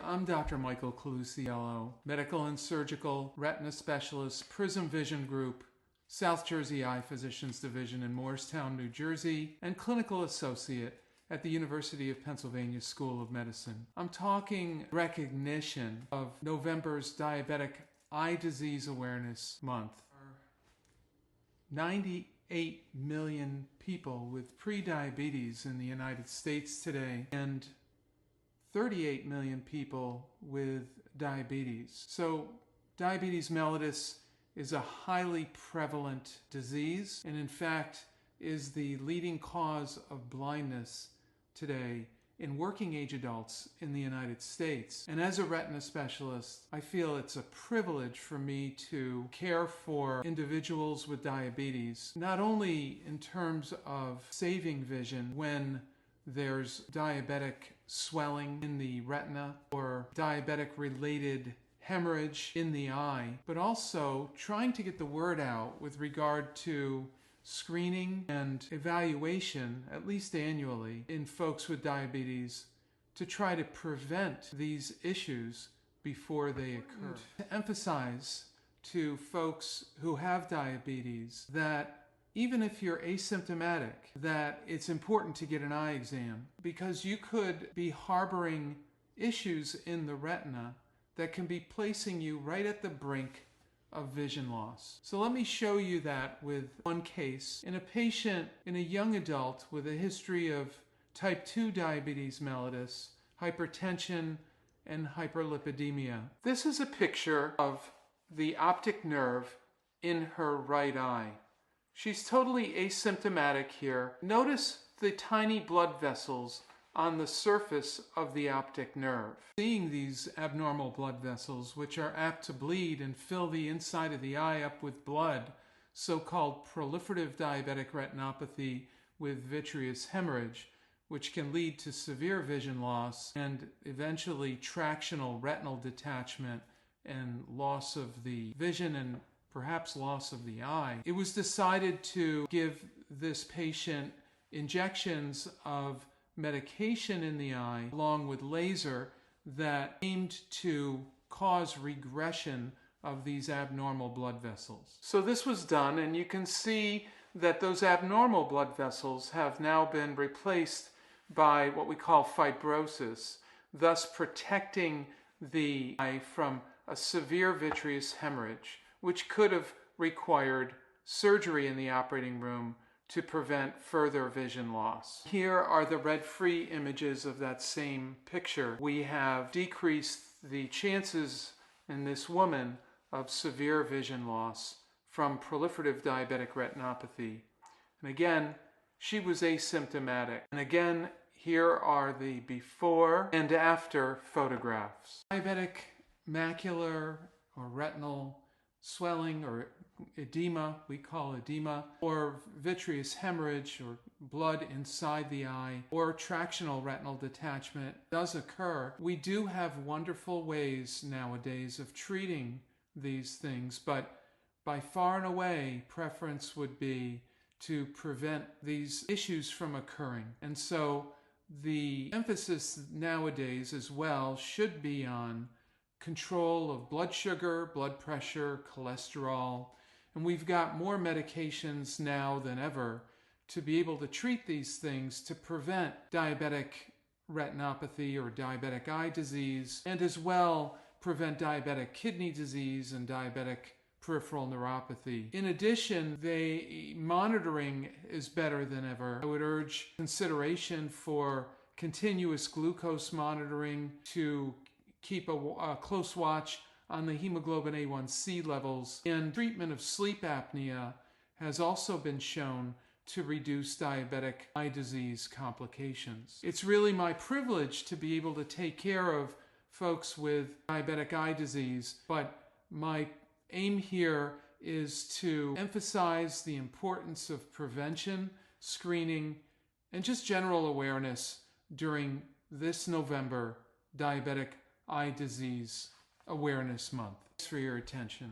I'm Dr. Michael Colucciello, medical and surgical retina specialist, Prism Vision Group, South Jersey Eye Physicians Division in Morristown, New Jersey, and clinical associate at the University of Pennsylvania School of Medicine. I'm talking recognition of November's Diabetic Eye Disease Awareness Month. 98 million people with prediabetes in the United States today, and 38 million people with diabetes. So diabetes mellitus is a highly prevalent disease, and in fact is the leading cause of blindness today in working age adults in the United States. And as a retina specialist, I feel it's a privilege for me to care for individuals with diabetes, not only in terms of saving vision when there's diabetic swelling in the retina or diabetic-related hemorrhage in the eye, but also trying to get the word out with regard to screening and evaluation, at least annually, in folks with diabetes to try to prevent these issues before they occur. To emphasize to folks who have diabetes that even if you're asymptomatic, that it's important to get an eye exam, because you could be harboring issues in the retina that can be placing you right at the brink of vision loss. So let me show you that with one case in a young adult with a history of type 2 diabetes mellitus, hypertension, and hyperlipidemia. This is a picture of the optic nerve in her right eye. She's totally asymptomatic here. Notice the tiny blood vessels on the surface of the optic nerve. Seeing these abnormal blood vessels, which are apt to bleed and fill the inside of the eye up with blood, so-called proliferative diabetic retinopathy with vitreous hemorrhage, which can lead to severe vision loss and eventually tractional retinal detachment and loss of the vision and perhaps loss of the eye. It was decided to give this patient injections of medication in the eye along with laser that aimed to cause regression of these abnormal blood vessels. So this was done, and you can see that those abnormal blood vessels have now been replaced by what we call fibrosis, thus protecting the eye from a severe vitreous hemorrhage, which could have required surgery in the operating room to prevent further vision loss. Here are the red-free images of that same picture. We have decreased the chances in this woman of severe vision loss from proliferative diabetic retinopathy. And again, she was asymptomatic. And again, here are the before and after photographs. Diabetic macular or retinal swelling or edema, we call edema, or vitreous hemorrhage or blood inside the eye, or tractional retinal detachment does occur. We do have wonderful ways nowadays of treating these things, but by far and away, preference would be to prevent these issues from occurring. And so the emphasis nowadays as well should be on control of blood sugar, blood pressure, cholesterol, and we've got more medications now than ever to be able to treat these things to prevent diabetic retinopathy or diabetic eye disease, and as well prevent diabetic kidney disease and diabetic peripheral neuropathy. In addition, monitoring is better than ever. I would urge consideration for continuous glucose monitoring to keep a close watch on the hemoglobin A1C levels, and treatment of sleep apnea has also been shown to reduce diabetic eye disease complications. It's really my privilege to be able to take care of folks with diabetic eye disease, but my aim here is to emphasize the importance of prevention, screening, and just general awareness during this November Diabetic Eye Disease Awareness Month. Thanks for your attention.